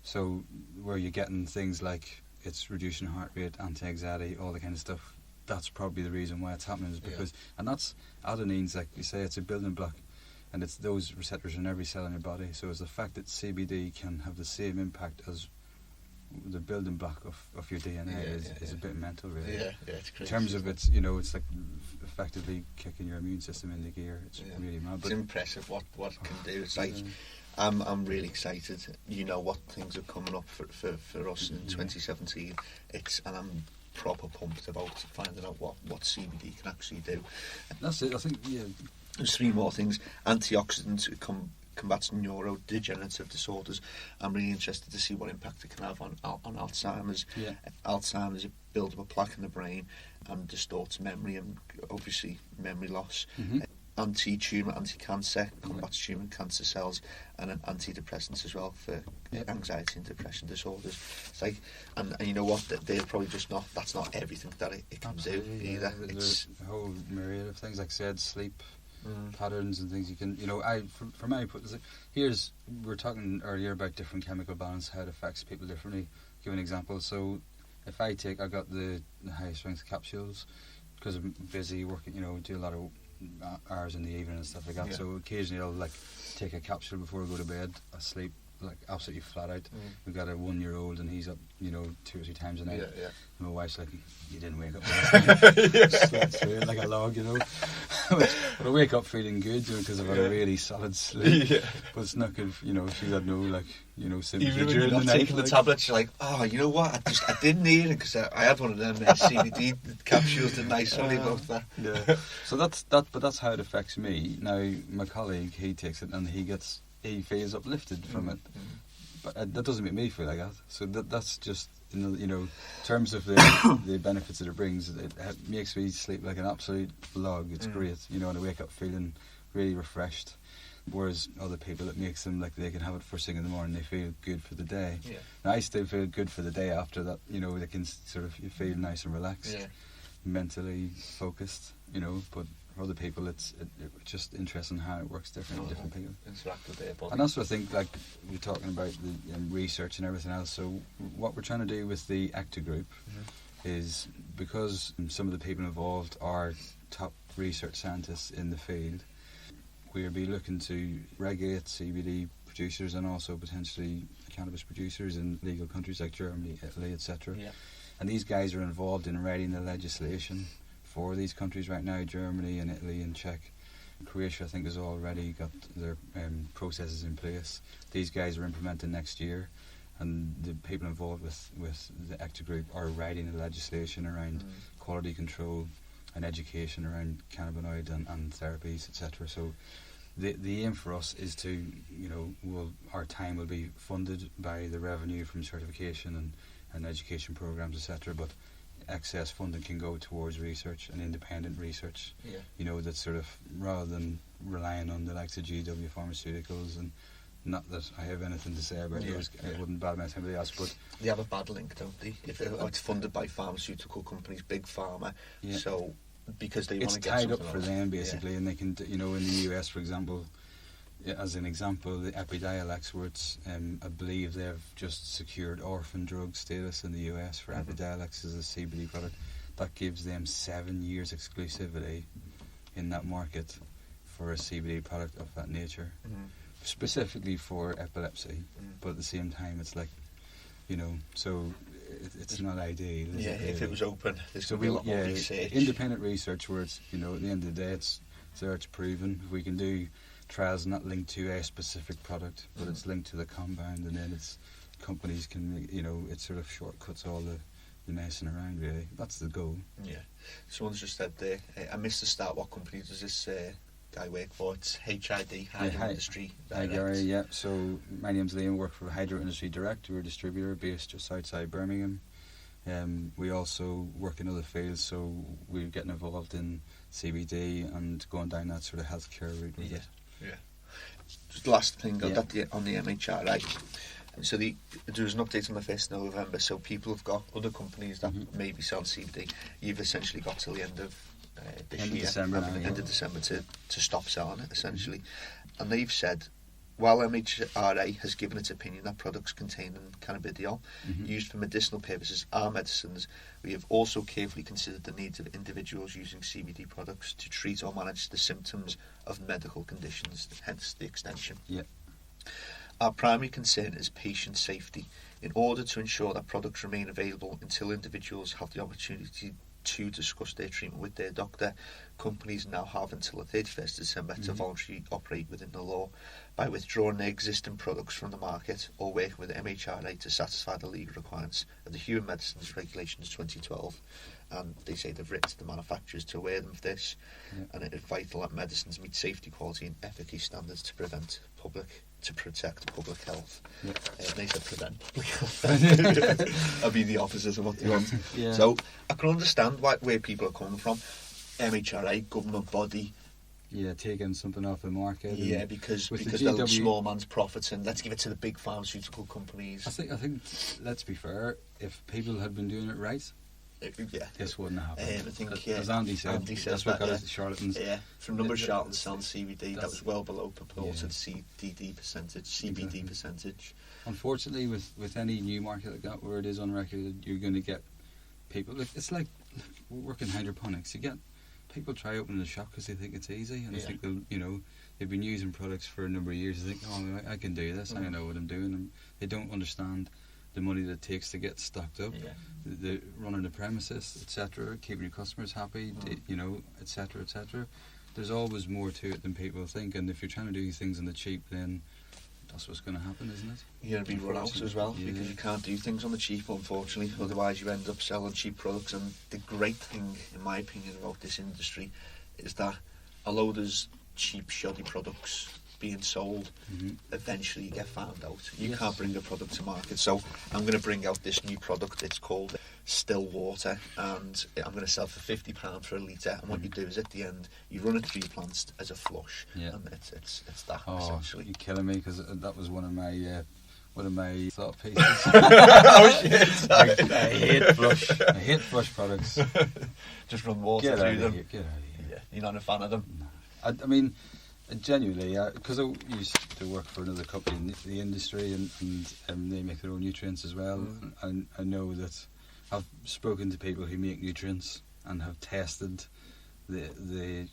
So where you're getting things like it's reducing heart rate, anti-anxiety, all that kind of stuff, that's probably the reason why it's happening, is because, and that's adenine's, like you say, it's a building block, and it's those receptors in every cell in your body. So it's the fact that CBD can have the same impact as the building block of your DNA is a bit mental, really. Yeah, it's crazy. In terms of it's, it's like effectively kicking your immune system into gear. It's really mad. It's impressive what it can do. It's like, I'm really excited. You know what things are coming up for us in 2017. And I'm proper pumped about finding out what CBD can actually do. That's it. I think there's 3 more things. Antioxidants combats neurodegenerative disorders. I'm really interested to see what impact it can have on Alzheimer's. Alzheimer's, a build up a plaque in the brain and distorts memory and obviously memory loss. Anti-tumour, anti-cancer, combats tumour and cancer cells, and an antidepressants as well for anxiety and depression disorders. It's like, and you know what? They're probably just not. That's not everything that it can do either. It's a whole myriad of things, like I said, sleep patterns and things you can. For my input, we're talking earlier about different chemical balance, how it affects people differently. Give an example. So, if I got the high strength capsules because I'm busy working. Do a lot of hours in the evening and stuff like that. So occasionally I'll take a capsule before I go to bed. I sleep absolutely flat out. We've got a 1-year-old and he's up 2 or 3 times a night. And my wife's like, you didn't wake up slept through it like a log, but I wake up feeling good because I've had a really solid sleep. But it's not good, she's had no symptoms. Even when you're not taking the tablets, you're like, oh, you know what, I didn't need it because I had one of them CBD capsules, didn't I? Sorry about that. So that's how it affects me. Now my colleague, he takes it and he feels uplifted from it, but that doesn't make me feel like that. So that's just in terms of the benefits that it brings. It makes me sleep like an absolute log. It's great, and I wake up feeling really refreshed. Whereas other people, it makes them like they can have it first thing in the morning. They feel good for the day. And I still feel good for the day after that. They can sort of feel nice and relaxed, mentally focused. But for other people, it's just interesting how it works different for different people. Interact with their body. And that's what I think, like we're talking about the research and everything else. So what we're trying to do with the ACTA group is, because some of the people involved are top research scientists in the field, we'll be looking to regulate CBD producers and also potentially cannabis producers in legal countries like Germany, Italy, etc. And these guys are involved in writing the legislation for these countries right now, Germany and Italy and Czech. Croatia, I think, has already got their processes in place. These guys are implementing next year, and the people involved with the ACTA group are writing the legislation around quality control and education around cannabinoid and therapies, etc. So the aim for us is to, our time will be funded by the revenue from certification and education programs, etc. But excess funding can go towards research and independent research. That's sort of, rather than relying on the likes of GW Pharmaceuticals, and not that I have anything to say about those, I wouldn't badmouth anybody else, but they have a bad link, don't they? If it's funded by pharmaceutical companies, big pharma, so because they want to get something, it's tied up for them basically, and they can, in the US, for example, as an example, the Epidiolex, where it's, I believe they've just secured orphan drug status in the US for Epidiolex as a CBD product. That gives them 7 years exclusivity in that market for a CBD product of that nature, specifically for epilepsy. But at the same time, it's like, so it's not ideal. If it was open, there's going to be a lot more research. Independent research where it's, at the end of the day, it's there, it's proven. If we can do trials not linked to a specific product, but it's linked to the compound, and then it's companies can, it sort of shortcuts all messing around, really. That's the goal. Yeah. Someone's just said there, I missed the start, what company does this guy work for? It's HID, Hydro Industry Hi Direct. Gary, yeah. So my name's Liam, work for Hydro Industry Direct. We're a distributor based just outside Birmingham. We also work in other fields, so we're getting involved in CBD and going down that sort of healthcare route with it. Yeah. Just the last thing on the MHRA. So there was an update on the 1st of November, so people have got other companies that maybe sell CBD. You've essentially got till the end of this year, end of December to stop selling it, essentially. And they've said, while MHRA has given its opinion that products containing cannabidiol used for medicinal purposes are medicines, we have also carefully considered the needs of individuals using CBD products to treat or manage the symptoms of medical conditions, hence the extension. Yeah. Our primary concern is patient safety. In order to ensure that products remain available until individuals have the opportunity to discuss their treatment with their doctor, companies now have until the 31st of December to voluntarily operate within the law by withdrawing their existing products from the market or working with the MHRA to satisfy the legal requirements of the Human Medicines Regulations 2012. And they say they've written to the manufacturers to aware them of this, and it is vital that medicines meet safety, quality and efficacy standards to protect public health. They said prevent public health. I'll be the opposite of what they want. So I can understand where people are coming from. MHRA, government body. Yeah, taking something off the market. Yeah, because the small man's profits, and let's give it to the big pharmaceutical companies. I think let's be fair, if people had been doing it right, this wouldn't happen. I think, as Andy said, that's what got us the charlatans. Yeah, from number of charlatans selling CBD, that was well below purported CBD percentage. Unfortunately, with any new market like that, where it is unregulated, you're going to get people. It's like working hydroponics. You get people try opening a shop because they think it's easy, and they think they've been using products for a number of years. They think, oh, I can do this. I know what I'm doing. And they don't understand the money that it takes to get stocked up, the running the premises, etc., keeping your customers happy, etc., etc. There's always more to it than people think, and if you're trying to do things on the cheap, then that's what's going to happen, isn't it? You're going to be run out as well, because you can't do things on the cheap, unfortunately. Otherwise, you end up selling cheap products. And the great thing, in my opinion, about this industry is that although there's cheap, shoddy products being sold, eventually you get found out. You can't bring a product to market. So I'm going to bring out this new product. It's called Still Water, and I'm going to sell for £50 for a litre. And what you do is at the end, you run it through your plants as a flush, and it's that essentially. You're killing me, because that was one of my thought pieces. Oh shit! I hate flush products. Just run water through them. Get out of here. Yeah, you're not a fan of them. No. I mean, genuinely, because I used to work for another company in the industry, and they make their own nutrients as well. And I know that I've spoken to people who make nutrients and have tested the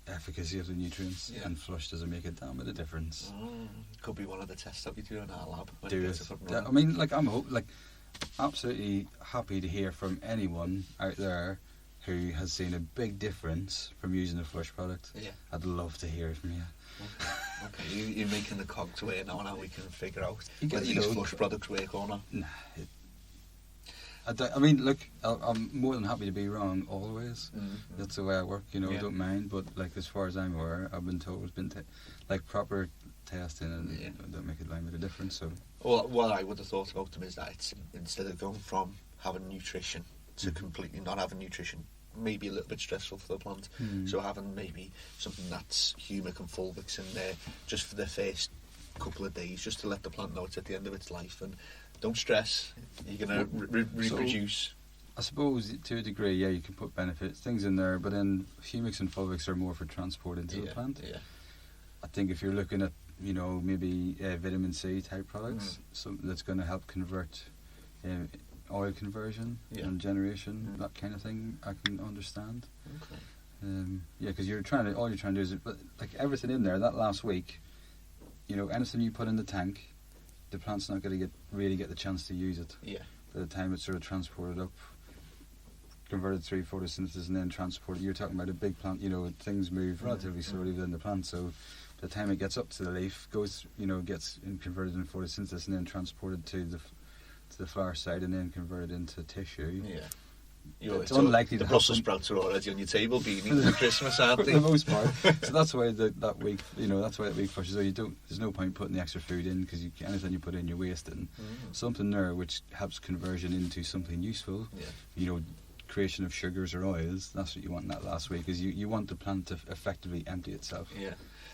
efficacy of the nutrients, and flush doesn't make a damn bit of difference. Could be one of the tests that we do in our lab. I mean, I'm absolutely happy to hear from anyone out there who has seen a big difference from using a flush product. I'd love to hear it from you. Okay. You're making the cogs away now, and how we can figure out whether these flush products work or not. Nah, I mean, look, I'm more than happy to be wrong always. That's the way I work, I don't mind. But as far as I'm aware, I've been told it's been proper testing, and don't make a dime bit of difference. So, well, what I would have thought about them is that it's, instead of going from having nutrition to completely not having nutrition, maybe a little bit stressful for the plant. So having maybe something that's humic and fulvics in there just for the first couple of days, just to let the plant know it's at the end of its life, and don't stress, you're going to reproduce. I suppose to a degree, you can put things in there, but then humics and fulvics are more for transport into the plant. I think if you're looking at, maybe vitamin C type products, something that's going to help convert oil conversion and generation, that kind of thing, I can understand. Okay. Because all you're trying to do is, everything in there, that last week, anything you put in the tank, the plant's not going to really get the chance to use it. By the time it's sort of transported up, converted through photosynthesis and then transported, you're talking about a big plant, things move relatively slowly within the plant, so by the time it gets up to the leaf, gets converted in photosynthesis and then transported to to the flower side and then convert it into tissue. Yeah. It's unlikely the to Brussels happen. sprouts are already on your table, beanie, for Christmas, aren't For they? the most part. So that's why that week, that's why that week pushes. So there's no point putting the extra food in, because anything you put in, you're wasting. Something there which helps conversion into something useful. Yeah. Creation of sugars or oils. That's what you want in that last week, is you want the plant to effectively empty itself. Yeah.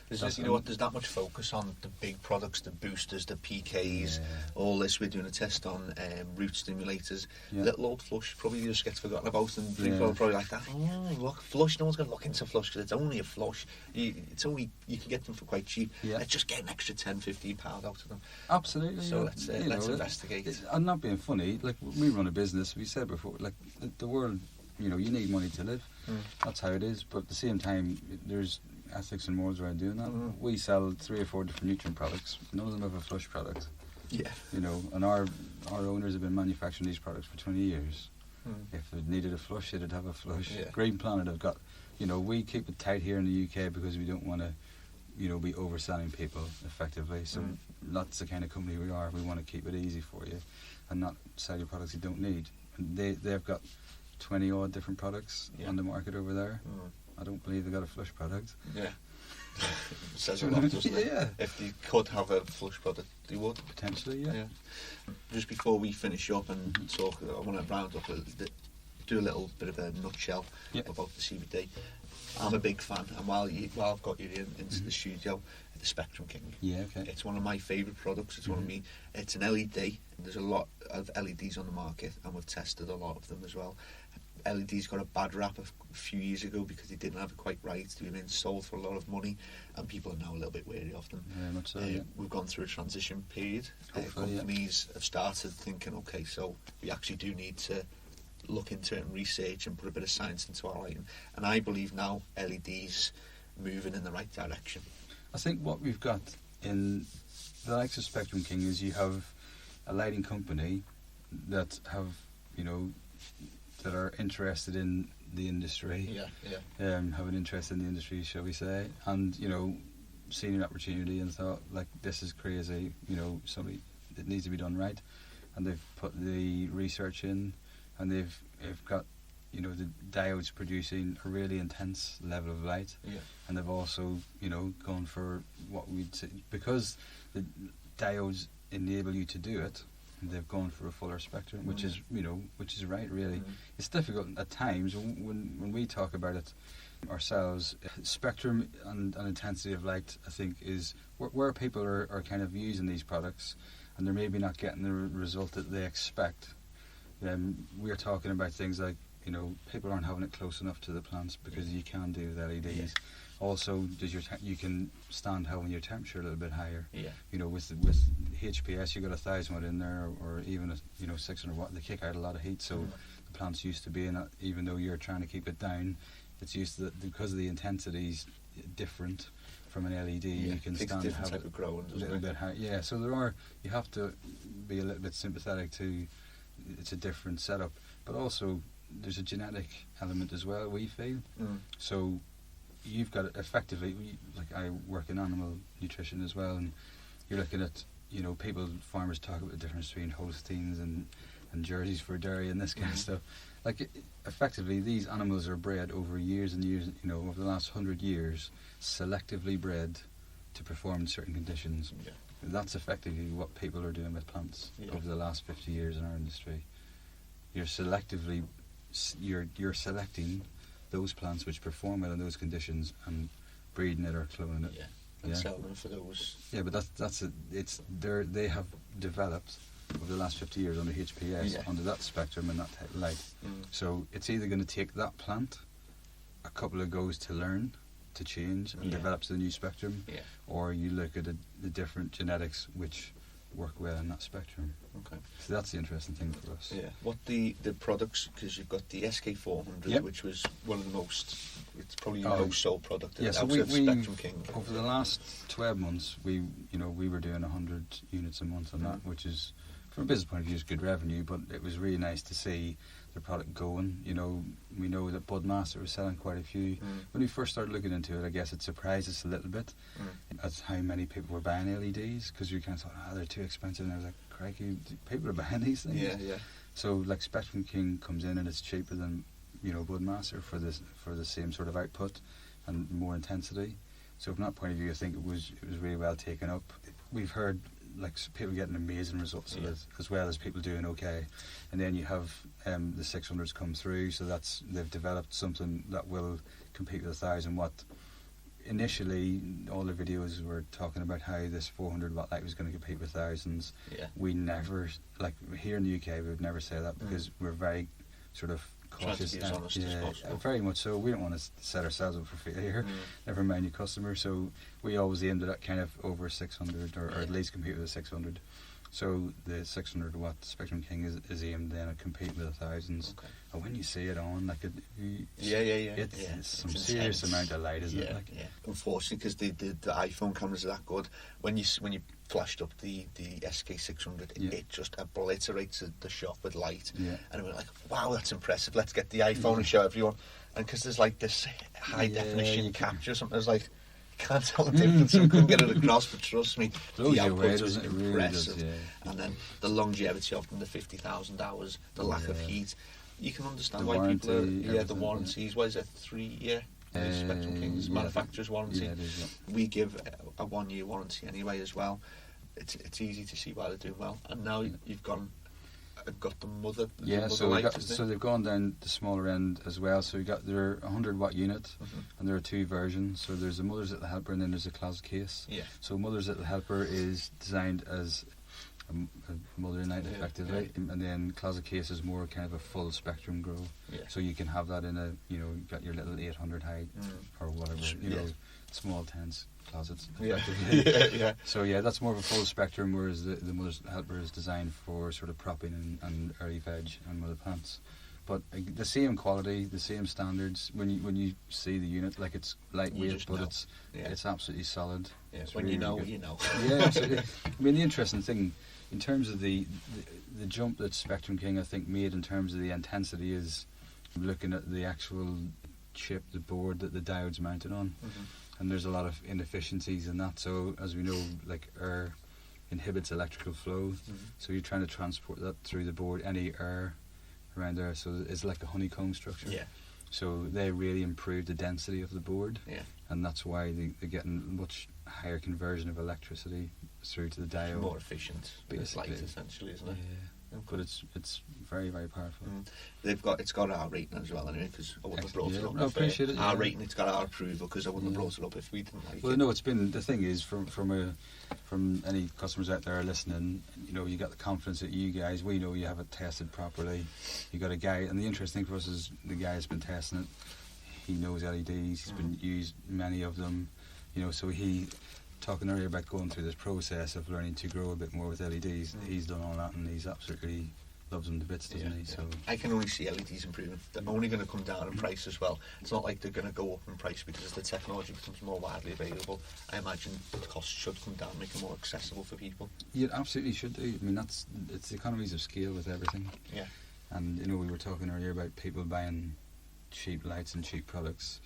There's that much focus on the big products, the boosters, the PKs, all this. We're doing a test on root stimulators. Little old flush probably just gets forgotten about, and people are probably like that. Oh, look, flush. No one's going to look into flush because it's only a flush. You can get them for quite cheap. Let's just get an extra £10-15 out of them. Absolutely. So let's investigate. I'm not being funny. Like, we run a business. We said before, like the world. You need money to live. That's how it is. But at the same time, there's ethics and morals around doing that. We sell 3 or 4 different nutrient products. None of them have a flush product. Yeah. And our owners have been manufacturing these products for 20 years. If it needed a flush, it'd have a flush. Yeah. Green Planet have got, we keep it tight here in the UK because we don't want to, be overselling people effectively. So that's the kind of company we are. We want to keep it easy for you and not sell you products you don't need. And they've got 20 odd different products on the market over there. I don't believe they got a flush product. Yeah. Says a lot, doesn't it? Yeah. If they could have a flush product, they would. Potentially, yeah. Just before we finish up and talk, I want to round up do a little bit of a nutshell about the CBD. I'm a big fan, and while I've got you into the studio, the Spectrum King. Yeah, okay. It's one of my favourite products. It's one of me. It's an LED. There's a lot of LEDs on the market, and we've tested a lot of them as well. LEDs got a bad rap a few years ago because they didn't have it quite right. They were being sold for a lot of money, and people are now a little bit wary of them. Very much so, We've gone through a transition period. Companies have started thinking, okay, so we actually do need to look into it and research and put a bit of science into our lighting. And I believe now LEDs moving in the right direction. I think what we've got in the likes of Spectrum King is you have a lighting company that have, that are interested in the industry. Have an interest in the industry, shall we say, and seen an opportunity and thought, like, this is crazy, something that needs to be done right, and they've put the research in, and they've got the diodes producing a really intense level of light, and they've also gone for what we'd say, because the diodes enable you to do it. They've gone for a fuller spectrum, which is right, really. It's difficult at times when we talk about it ourselves. Spectrum and intensity of light, I think, is where people are kind of using these products, and they're maybe not getting the result that they expect. We're talking about things like, people aren't having it close enough to the plants because you can do with LEDs. Yeah. Also, you can stand having your temperature a little bit higher. Yeah. With HPS, you got 1,000 watt in there, or even 600 watt. They kick out a lot of heat, so the plant's used to being, even though you're trying to keep it down, it's used to because of the intensity's different from an LED. You can stand and have it a little bit higher. Yeah. So you have to be a little bit sympathetic to. It's a different setup, but also there's a genetic element as well. We feel so. You've got it effectively, like I work in animal nutrition as well, and you're looking at, farmers talk about the difference between Holsteins and Jerseys for dairy and this kind of stuff. Like, effectively, these animals are bred over years and years, over the last 100 years, selectively bred to perform in certain conditions. Yeah. That's effectively what people are doing with plants over the last 50 years in our industry. You're selectively, you're selecting those plants which perform well in those conditions and breeding it or cloning it. And selling them for those. Yeah, but that's it. They have developed over the last 50 years under HPS, under that spectrum and that type of light. So it's either going to take that plant a couple of goes to learn, to change and develop to the new spectrum, or you look at the different genetics which work well in that spectrum. Okay. So that's the interesting thing for us. Yeah. What the products, because you've got the SK400, which was one of the most, it's probably your most sold product outside of Spectrum King. Over the last 12 months, we were doing 100 units a month on that, which is, from a business point of view, it's good revenue, but it was really nice to see the product going. You know, we know that Budmaster was selling quite a few. When we first started looking into it, I guess it surprised us a little bit as how many people were buying LEDs, because we kind of thought, they're too expensive, and I was like, crikey, people are buying these things. Yeah. So like Spectrum King comes in and it's cheaper than, you know, Budmaster for the same sort of output and more intensity. So from that point of view, I think it was really well taken up. We've heard like people getting amazing results of it, as well as people doing okay. And then you have the 600s come through, so they've developed something that will compete with 1,000 watt. Initially, all the videos were talking about how this 400 watt light was going to compete with thousands. Yeah. We never, like here in the UK, we would never say that, because we're very sort of cautious. Trying to be as honest as possible. Very much so. We don't want to set ourselves up for failure. Never mind your customer. So we always aimed at kind of over 600, or at least compete with a 600. So the 600 watt Spectrum King is aimed then at competing with the 1000s. Okay. And when you see it on, like it's some serious amount of light, isn't it? Like, unfortunately, because the iPhone cameras are that good. When you flashed up the SK600, it just obliterates the shop with light. Yeah. And we're like, wow, that's impressive. Let's get the iPhone and show everyone. And because there's like this high definition capture, something, there's like, can't tell the difference. We couldn't get it across, but trust me, the output was impressive. Really does, and then the longevity of them, the 50,000 hours, the lack of heat. You can understand why people are. The warranties. What is it? 3 year. Spectrum King's manufacturer's warranty. Yeah, it is, we give a 1 year warranty anyway as well. It's easy to see why they're doing well. And now you've got the mother. So they've gone down the smaller end as well. So they're 100 watt unit, and there are two versions. So there's a Mother's Little Helper, and then there's a closet case. Yeah. So Mother's Little Helper is designed as a mother night effectively, and then closet case is more kind of a full spectrum grow. Yeah. So you can have that in a, you've got your little 800 height or whatever, small tents closets. Yeah. So that's more of a full spectrum, whereas the Mother's Helper is designed for sort of propping and early veg and mother plants. But the same quality, the same standards. When you see the unit, like it's lightweight, but it's absolutely solid. Yeah. When really you know, you know. Yeah, absolutely. I mean, the interesting thing in terms of the jump that Spectrum King I think made in terms of the intensity is looking at the actual chip, the board that the diode's mounted on, and there's a lot of inefficiencies in that. So as we know, like air inhibits electrical flow, so you're trying to transport that through the board, any air around there, so it's like a honeycomb structure. Yeah. So they really improved the density of the board, and that's why they're getting much higher conversion of electricity through to the diode. More efficient, basically, light essentially, isn't it? Yeah. But it's very, very powerful. It's got our rating as well anyway, because I wouldn't have brought it up. I appreciate it. Our rating, it's got our approval, because I wouldn't have brought it up if we didn't like it. Well, no, it's been, the thing is, from any customers out there listening, you got the confidence that you guys, we know you have it tested properly. You got a guy, and the interesting thing for us is the guy has been testing it. He knows LEDs. He's been used many of them. So he, talking earlier about going through this process of learning to grow a bit more with LEDs, he's done all that, and he's absolutely loves them to bits, doesn't he? So I can only see LEDs improving. They're only going to come down in price as well. It's not like they're going to go up in price because as the technology becomes more widely available, I imagine the costs should come down, make it more accessible for people. Yeah, it absolutely should do. I mean, it's economies of scale with everything. Yeah. And we were talking earlier about people buying cheap lights and cheap products.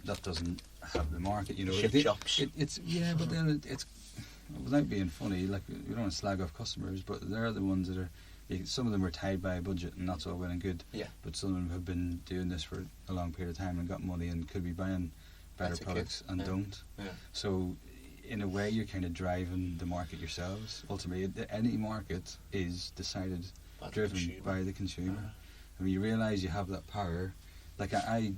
That doesn't have the market, Chip shops. But then it's without being funny, like, we don't want to slag off customers, but they're the ones that are. Some of them are tied by a budget, and that's all well and good. Yeah. But some of them have been doing this for a long period of time and got money and could be buying better products and don't. Yeah. So, in a way, you're kind of driving the market yourselves. Ultimately, any market is decided, driven by the consumer. I mean, you realise you have that power. Like I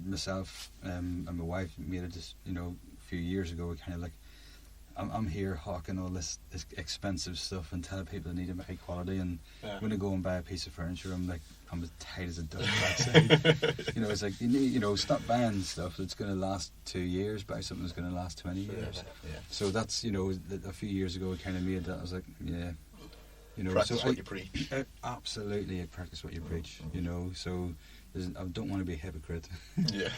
myself and my wife made it just, a few years ago. Kind of like, I'm here hawking all this expensive stuff and telling people they need it high quality, and when I go and buy a piece of furniture, I'm as tight as a dog backside. It's like, you need, stop buying stuff that's going to last 2 years, buy something that's going to last 20 years. Yeah. So that's, a few years ago I kind of made that. I was like, practice what you preach. Absolutely, I practice what you preach. So I don't want to be a hypocrite. Yeah.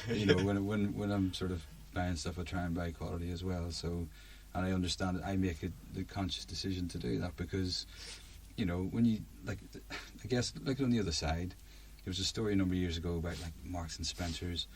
When I'm sort of buying stuff, I try and buy quality as well. So, and I understand that I make the conscious decision to do that because, you know, when you, like, I guess, look on the other side. There was a story a number of years ago about, like, Marks and Spencer's.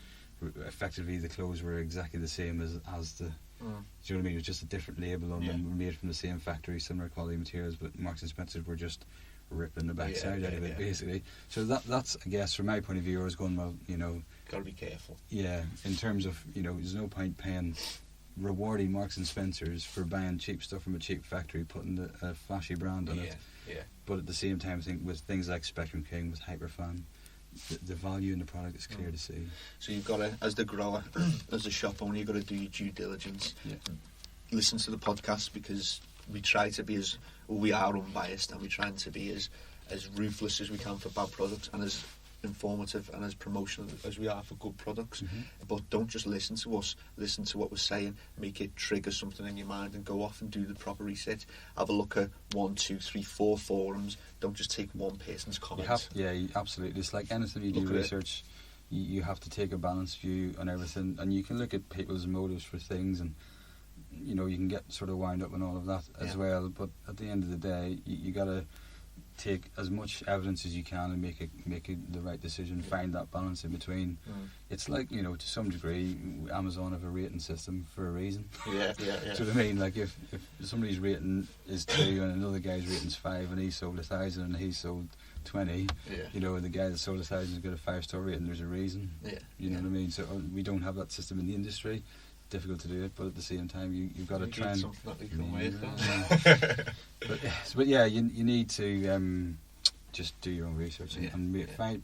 Effectively, the clothes were exactly the same as the. Do you know what I mean? It was just a different label on them, made from the same factory, similar quality materials, but Marks and Spencer's were just ripping the backside out of it, basically. So that's, I guess, from my point of view, I was going, well, you know, got to be careful. Yeah, in terms of, you know, there's no point rewarding Marks and Spencer's for buying cheap stuff from a cheap factory, putting a flashy brand on it. Yeah. But at the same time, I think with things like Spectrum King, with Hyperfan, the value in the product is clear to see. So you've got to, as the grower, as a shop owner, you've got to do your due diligence. Yeah. Listen to the podcast, because we try to be we are unbiased, and we're trying to be as ruthless as we can for bad products, and as informative and as promotional as we are for good products. But don't just listen to us, listen to what we're saying, make it trigger something in your mind, and go off and do the proper research. Have a look at 1, 2, 3, 4 forums. Don't just take one person's comment. Absolutely. It's like anything you do research, you have to take a balanced view on everything, and you can look at people's motives for things, and you know, you can get sort of wound up in all of that as well. But at the end of the day, you got to take as much evidence as you can and make it the right decision. Find that balance in between. It's like, you know, to some degree, Amazon have a rating system for a reason. Yeah. Do you know what I mean? Like if somebody's rating is 2 and another guy's rating's 5, and he sold 1,000 and he sold 20, you know, and the guy that sold 1,000 has got a 5-star rating, there's a reason. You know what I mean? So we don't have that system in the industry. Difficult to do it, but at the same time, you've got to try and something that we can wait for. But yeah, you need to just do your own research and find,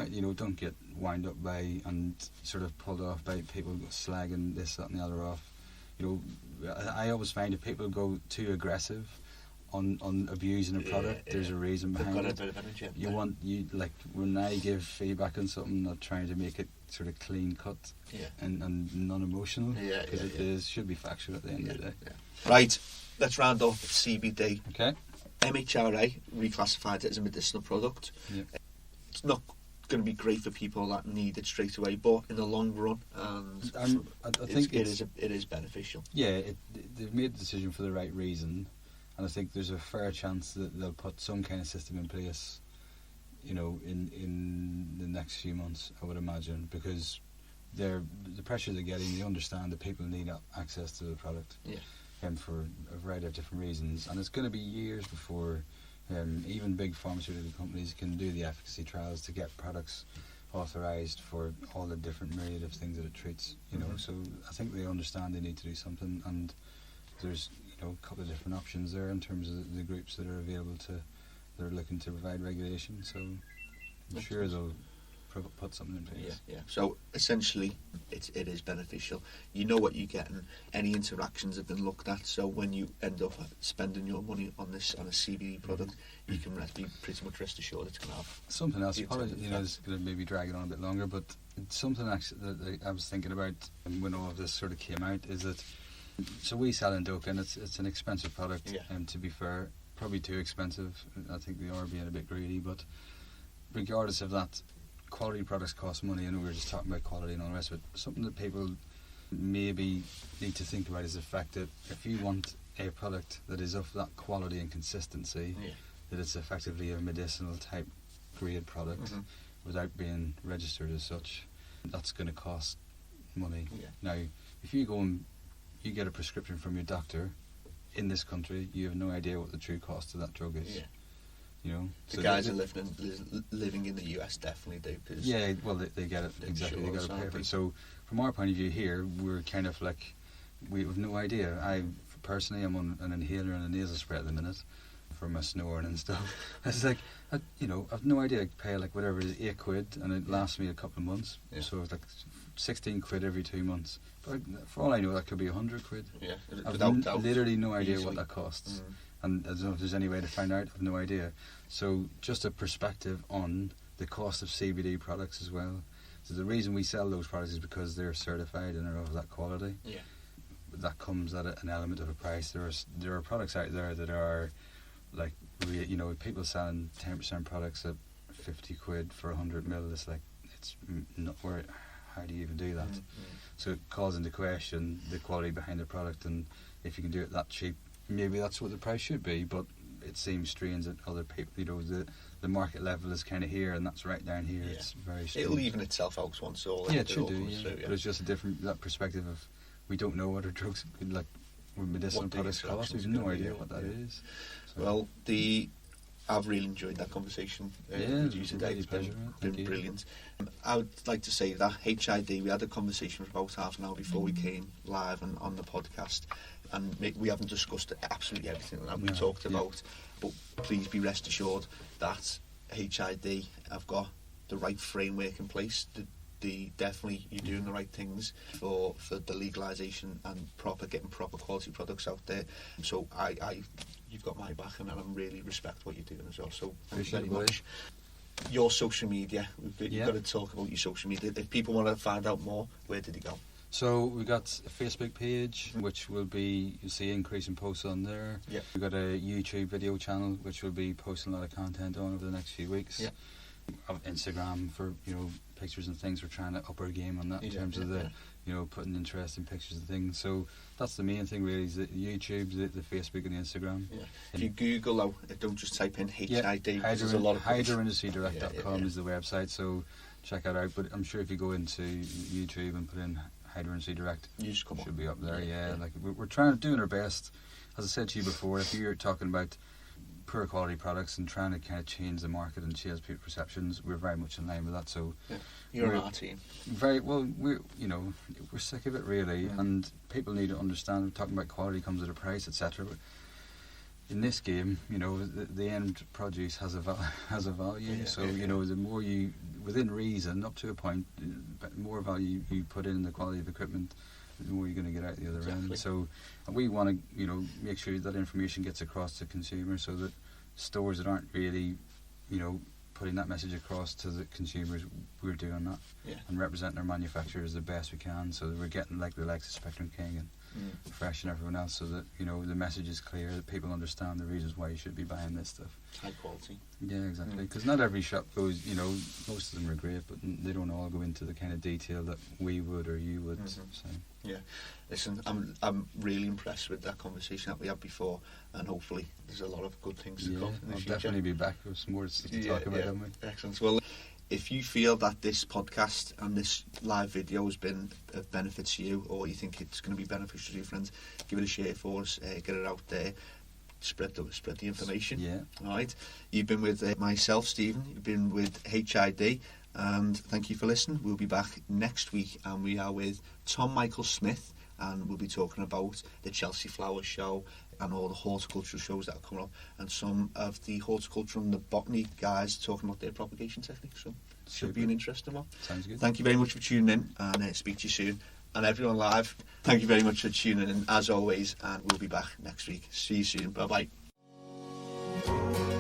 you know, don't get wound up by and sort of pulled off by people slagging this, that, and the other off. You know, I always find if people go too aggressive on abusing a product, there's a reason behind it. A bit of an agenda. You like when I give feedback on something, I'm trying to make it sort of clean cut and non-emotional, because it should be factual at the end of the day. Right, let's round off CBD. Okay. MHRA reclassified it as a medicinal product. It's not going to be great for people that need it straight away, but in the long run, and I think it is beneficial. Yeah, they've made the decision for the right reason, and I think there's a fair chance that they'll put some kind of system in place, you know, in the next few months, I would imagine, because the pressure they're getting, they understand that people need access to the product, and for a variety of different reasons, and it's going to be years before even big pharmaceutical companies can do the efficacy trials to get products authorised for all the different myriad of things that it treats, you know. So I think they understand they need to do something, and there's, you know, a couple of different options there in terms of the groups that are available they're looking to provide regulation, so I'm sure they'll put something in place. So essentially, it is beneficial. You know what you're getting. Any interactions have been looked at. So when you end up spending your money on a CBD product, you can be pretty much rest assured it's going to have something else. Probably, you know, it's going to maybe drag it on a bit longer, but it's something actually that I was thinking about when all of this sort of came out. Is that so we sell Indoka, and it's an expensive product, and to be fair, probably too expensive. I think they are being a bit greedy, but regardless of that, quality products cost money. I know we were just talking about quality and all the rest of it. Something that people maybe need to think about is the fact that if you want a product that is of that quality and consistency, that it's effectively a medicinal type grade product without being registered as such, that's going to cost money. Now, if you go and you get a prescription from your doctor in this country, you have no idea what the true cost of that drug is. You know, the guys are living in the US definitely do. Cause they get it exactly. They got to pay for it. So from our point of view here, we're kind of like, we have no idea. I personally, I'm on an inhaler and a nasal spray at the minute for my snoring and stuff. It's like, I've no idea. I pay like whatever it is, £8, and it lasts me a couple of months. So it's like 16 quid every 2 months. But for all I know, that could be 100 quid. I've literally no idea what that costs. And I don't know if there's any way to find out. I've no idea. So just a perspective on the cost of CBD products as well. So the reason we sell those products is because they're certified and are of that quality. That comes at an element of a price. There are products out there that are like, you know, people selling 10% products at 50 quid for 100 mil. It's like, it's not worth. How do you even do that? So it calls into question the quality behind the product, and if you can do it that cheap, maybe that's what the price should be. But it seems strange that other people, you know, the market level is kind of here and that's right down here. It's very strange. It'll even itself out once all it should do. Through, But it's just a different that perspective of we don't know what our drugs like with medicinal products cost. We have no idea what that is. So. Well, I've really enjoyed that conversation with you today. It's been brilliant. I would like to say that HID, we had a conversation for about half an hour before we came live and on the podcast, and we haven't discussed absolutely everything that we talked about, but please be rest assured that HID have got the right framework in place. Definitely you're doing the right things for the legalisation and getting proper quality products out there. So you've got my back, and I really respect what you're doing as well. So thank you very much. Your social media, you've got to talk about your social media. If people want to find out more, where did they go? So we got a Facebook page, which will be, you'll see increasing posts on there. Yep. We've got a YouTube video channel, which will be posting a lot of content on over the next few weeks. Yep. Instagram for, you know, pictures and things. We're trying to up our game on that in terms of you know, putting interesting pictures and things. So that's the main thing really, is the YouTube, the Facebook and the Instagram. Yeah. If you Google out, don't just type in HID, there's a lot of HydroIndustryDirect.com is the website, so check that out. But I'm sure if you go into YouTube and put in Hydro Industry Direct, you should be up there. Like we're trying to doing our best. As I said to you before, if you're talking about poor quality products and trying to kind of change the market and change people's perceptions, we're very much in line with that. So you're on our team. Very well. We're sick of it really, and people need to understand. We're talking about quality comes at a price, etc. But in this game, you know, the end produce has a value. You know, the more you, within reason, up to a point, the more value you put in the quality of equipment, the more you're going to get out the other end. So we want to, you know, make sure that information gets across to consumers, so that stores that aren't really, you know, putting that message across to the consumers, we're doing that and representing our manufacturers the best we can, so that we're getting like the likes of Spectrum King and Fresh and everyone else, so that, you know, the message is clear, that people understand the reasons why you should be buying this stuff. High quality. Yeah, exactly. Because not every shop goes, you know, most of them are great, but they don't all go into the kind of detail that we would or you would. So. Yeah, listen, I'm really impressed with that conversation that we had before, and hopefully there's a lot of good things to come in the future. I'll definitely be back with some more to talk about, haven't we? Excellent. Well, if you feel that this podcast and this live video has been of benefit to you, or you think it's going to be beneficial to your friends, give it a share for us, get it out there, spread the information. Yeah. All right. You've been with myself, Stephen. You've been with HID, and thank you for listening. We'll be back next week, and we are with Tom Michael Smith, and we'll be talking about the Chelsea Flower Show and all the horticultural shows that are coming up, and some of the horticulture and the botany guys talking about their propagation techniques. So should be an interesting one. Sounds good. Thank you very much for tuning in, and speak to you soon. And everyone live, thank you very much for tuning in as always, and we'll be back next week. See you soon. Bye bye.